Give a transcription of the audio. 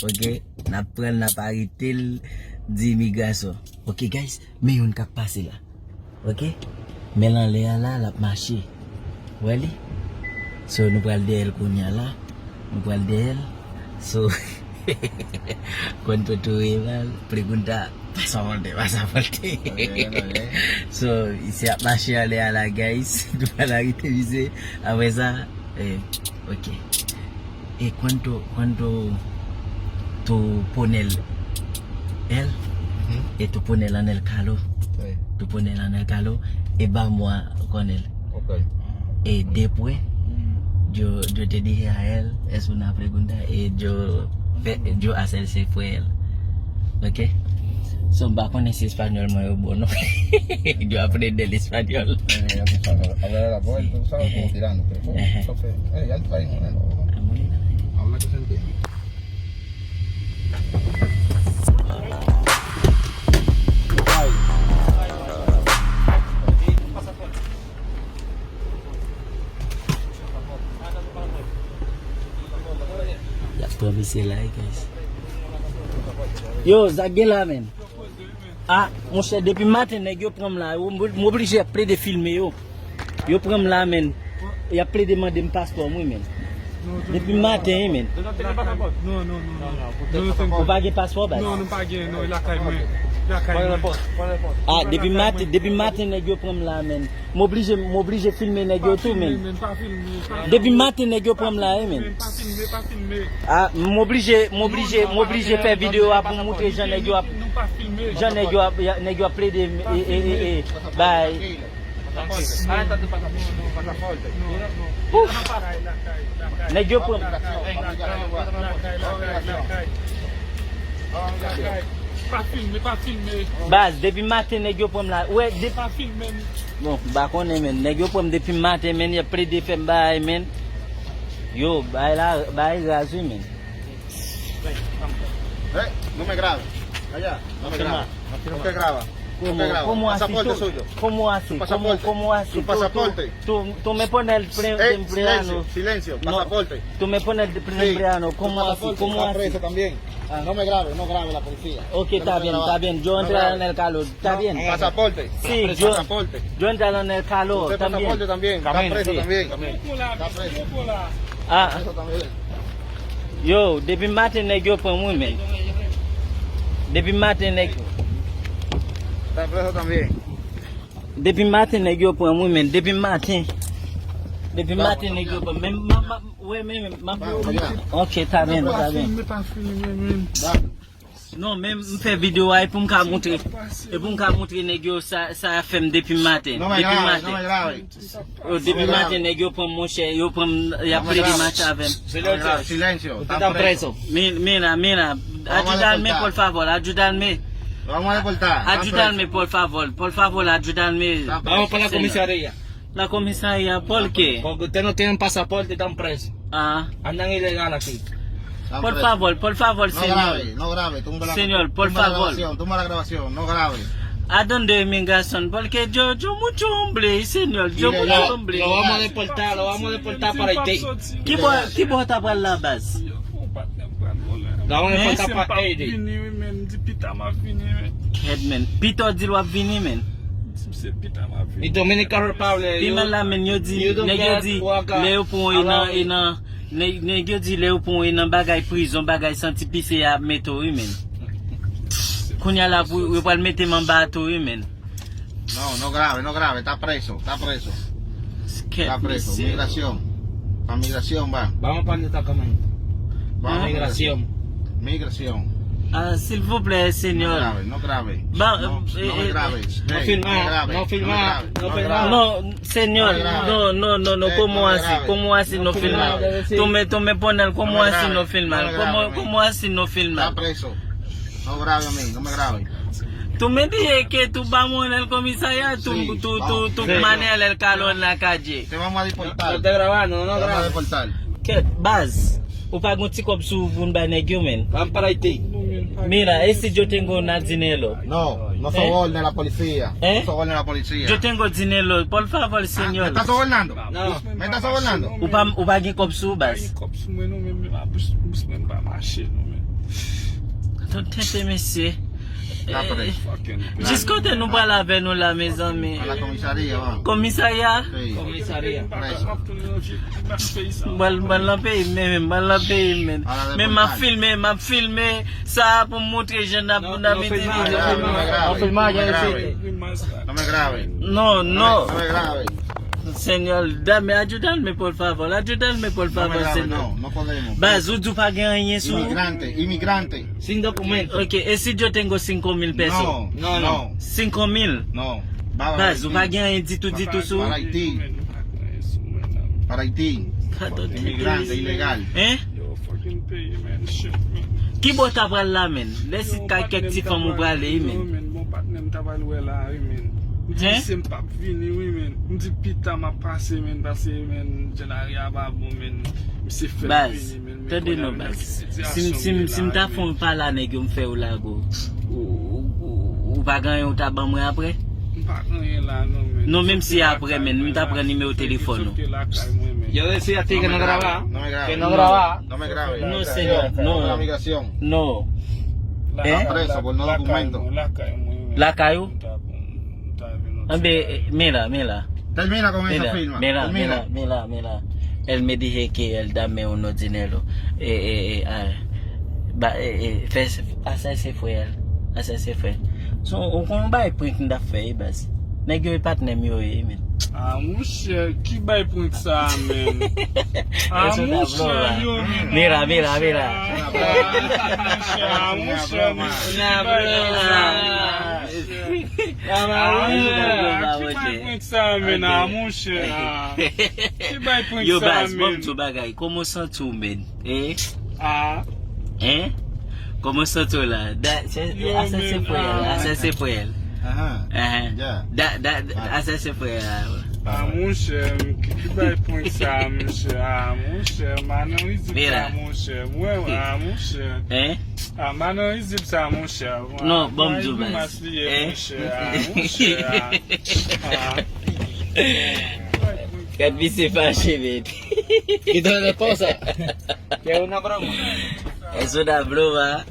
Ok, n'a pris n'a pas arrêté d'immigration. Ok guys, mais yon kap passé là. Ok? Mais là la marché. Wali? So nous pral d'elle kounya là. Nous pral d'elle. So cuando tu ibas pregunta pasaporte. So ici a marché aller à la guys. Tu vas la réviser après ça. Ok. Et cuando tu pones él y tú pones en el calor. Sí. Tú pones en el calor y vamos con él. Okay. Y después yo te dije a él, es una pregunta y yo hacer ese fue él. ¿Ok? So va con ese español muy bueno. Yo aprendí el español. Hablar la puerta, tú sabes, como tirando. Pero ya está ahí, habla que se entiende. Province là, guys. Yo, Zagela, men. Ah, mon cher, depuis matin, yo prend là, m'oblige après de filmer yo. Yo prend là, men. Y a plein de demander mon passeport, moi, men. Depuis matin, men. Non. Vous pas de passeport, bah? Non, pas de, non, il a caille. Ah, depuis matin, yo prend là, men. M'oblige filmer yo tout, men. Depuis matin, yo prend là, men. Pas filmé. Ah, m'oblige faire vidéo pour montrer Jean Négio. Jean Négio a plein de bye. Négio pour pas filmé. Base depuis matin Négio pour là. Ouais, Pas filmé. bon, bah on est men. Négio pour depuis matin men, y a plein de faire bye men. Yo, bye là, bye razou men. No me grabes. Allá, no me grabes. No te graba. ¿Cómo así? Pasaporte suyo. ¿Cómo así? ¿Cómo así? Su pasaporte. Tú me pones el empleado. Silencio, pasaporte. Tú me pones el empleado. ¿Cómo así? ¿Cómo así? Preso también. No me grabe, no grabe la policía. Ok, está bien. Yo entré en el calor. Está bien. Pasaporte. Sí, pasaporte. Yo entré en el calor. Usted pasaporte también. Está preso también. Está preso. Ah, Preso también. yo, depuis matin, négio pour moi, men. Depuis matin, Está preso también. depuis matin, négio pour moi, men. Depuis matin, négio pour moi. Ouais, mais ok, está bien. Pas filmé. Non, même faire vidéo pour me montrer. Et pour me montrer négio ça a fait depuis matin. No me grabe. Depuis matin, négio pour mon cher, yo pour y a pris de match avec. Silencio. Está preso. Mira, ayúdame por favor, ayúdame. Lo vamos a deportar. Ayúdame por favor, ayúdame. Vamos para la comisaría. La comisaría, ¿por qué? Porque usted no tiene pasaporte y están presos. Ah, Andan ilegal aquí. por favor, señor. No grabe. Señor, por favor. Toma la grabación, no grabe. ¿A dónde imigración? Porque yo mucho hombre, señor, yo mucho hombre. Lo vamos a deportar para Haití. ¿Qué vota para la base? Lo vamos a deportar para Haití. Headman, Pito di lo vini men. Y Dominican Republic. Pima la men yo di leo pour Négio di leo pour une bagay prison, bagay santi pisse à métaux men. Kounya la vous va le mettre en bateau men. No grabe, está preso. Está preso. Migración va. Vamos para el destacamento. Migración. Ah, s'il vous plaît, señor. No grabe. No me grabes. No filmar. No, señor, no, ¿cómo así no filmar? Tú me pones, ¿cómo así no filmar? ¿Cómo así no filmar? Está preso. No grabe a mí, no me grabe. Tú me dijiste que tú vamos en el comisariato, tú manejas el calor en la calle. Te vamos a deportar. No está grabando, no Te vamos a graba. deportar. ¿Qué? Baz, ¿o pago un tico su un Négio, men? Vamos para Haití. Mira, yo tengo un dinero. No soborne a la policía. No soborne a la policía. Yo tengo dinero, por favor, ¿Me señor. estás sobornando? No. ¿Me estás sobornando? ¿O pago con su Baz? Don't tente monsieur. La presse. Jusqu'à nous parler avec nous là, mes amis. A la comisaría, vamos. Commissariat? Sí. Comisaría. Preso. Ban la pays, mais m'a filmé ça pour montrer jeune No filmar, ya deciste. No me grabe. No, No me grabe. Señor, ayúdame por favor, No me grabe, señor. no podemos. Bas, tú pagas eso. Inmigrante. Sin documento. Ok, y si yo tengo 5,000 pesos. No. 5,000. No. Bas, tú pagas dit su. Para Haití. Para Haití. Inmigrante, ilegal. Yo fucking pay, man. Shit, man. Qui bota pral la men? Laisse quelques petits femmes pral les men. Mon partner m'tabal wè la, oui, men. M'di se m'pap vini, oui, men. M'di pita m'a passé, men, parce, men, jenari ababou, men. M'se fè Baz, vini, men. tade nou baz. Si m'ta fon pa la neg yo m'fè ou la go. Ou pa gan yon taban mwen apre? M'pa rien la, non, men. Non, même si après, men, m'ta pren numéro téléphone. Yo decía a ti que no grababa. No me grabe. Que no grababa. No me grabe. No, señor, La no. migración. No. Preso por no documento. La cayó. Mira. Termina con esa firma. Termina. Mira. Él me dije que él dame unos dinero. Asa se fue él. So, on combat print d'affaires, bas. Nèg yo partner mi yo, men. Ah, mon cher, qui bay point ça, men? Ah, mon cher, yo, men. Mira. Ah, mon cher, Yo bas, bon to bagay. Comment sens-tu, men? Comment sens-tu là? Asa se fue él. Ajá. Ya. Asa se fue él. Ah, mon cher, qui bay point ça, mon cher? Ah, mon cher, maintenant, Mira. mon cher. Ouais, mon cher. Ah, maintenant, ils disent ça, mon cher. Non, bon Dieu, mon bas. cher. Mon cher. Kad vi se fâché, men. Quito de la esposa. Que es una broma. Es una broma.